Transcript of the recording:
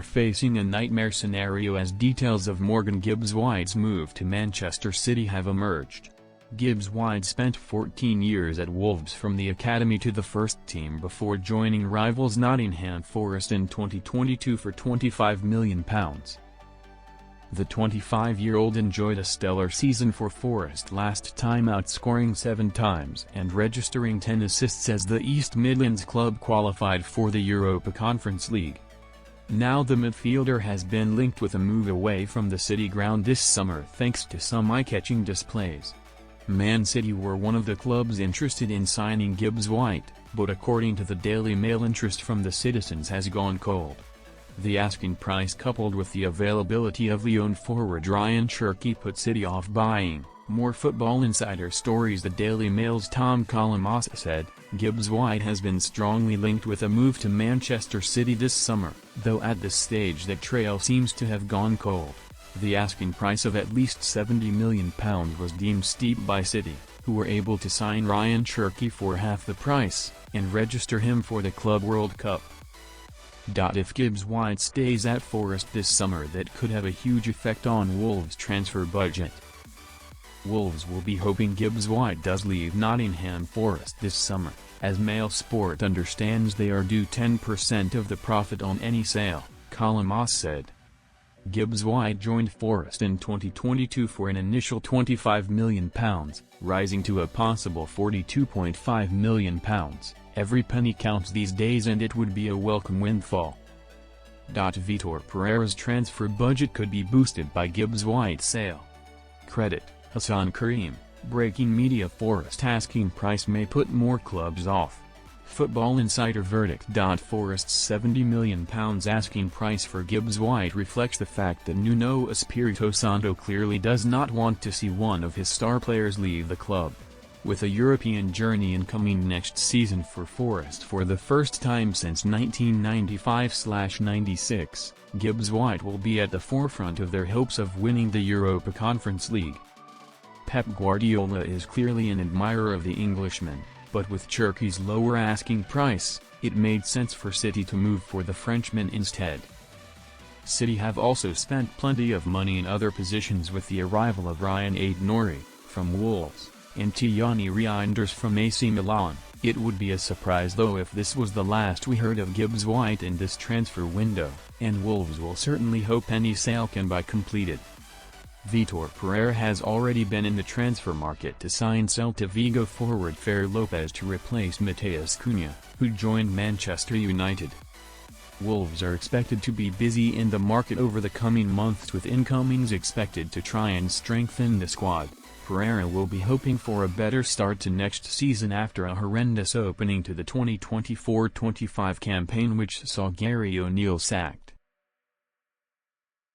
are facing a nightmare scenario as details of Morgan Gibbs White's move to Manchester City have emerged. Gibbs White spent 14 years at Wolves from the academy to the first team before joining rivals Nottingham Forest in 2022 for £25 million. The 25-year-old enjoyed a stellar season for Forest last time out, scoring 7 times and registering 10 assists as the East Midlands club qualified for the Europa Conference League. Now the midfielder has been linked with a move away from the City ground this summer thanks to some eye-catching displays. Man City were one of the clubs interested in signing Gibbs White, but according to the Daily Mail, interest from the citizens has gone cold. The asking price coupled with the availability of Lyon forward Ryan Cherki put City off buying. More Football Insider stories. The Daily Mail's Tom Columbus said, Gibbs White has been strongly linked with a move to Manchester City this summer, though at this stage that trail seems to have gone cold. The asking price of at least £70 million was deemed steep by City, who were able to sign Ryan Cherki for half the price, and register him for the Club World Cup. If Gibbs White stays at Forest this summer, that could have a huge effect on Wolves' transfer budget. Wolves will be hoping Gibbs White does leave Nottingham Forest this summer, as Mail Sport understands they are due 10% of the profit on any sale, Columbus said. Gibbs White joined Forest in 2022 for an initial £25 million, rising to a possible £42.5 million. Every penny counts these days and it would be a welcome windfall. Vitor Pereira's transfer budget could be boosted by Gibbs White's sale. Credit, Hassan Karim, breaking media. Forest asking price may put more clubs off. Football Insider verdict. Forest's £70 million asking price for Gibbs White reflects the fact that Nuno Espirito Santo clearly does not want to see one of his star players leave the club. With a European journey incoming next season for Forest for the first time since 1995-96, Gibbs White will be at the forefront of their hopes of winning the Europa Conference League. Pep Guardiola is clearly an admirer of the Englishman, but with Cherki's lower asking price, it made sense for City to move for the Frenchman instead. City have also spent plenty of money in other positions with the arrival of Rayan Ait-Nouri from Wolves, and Tijjani Reijnders from AC Milan. It would be a surprise though if this was the last we heard of Gibbs White in this transfer window, and Wolves will certainly hope any sale can be completed. Vitor Pereira has already been in the transfer market to sign Celta Vigo forward Fer Lopez to replace Mateus Cunha, who joined Manchester United. Wolves are expected to be busy in the market over the coming months, with incomings expected to try and strengthen the squad. Pereira will be hoping for a better start to next season after a horrendous opening to the 2024-25 campaign which saw Gary O'Neill sacked.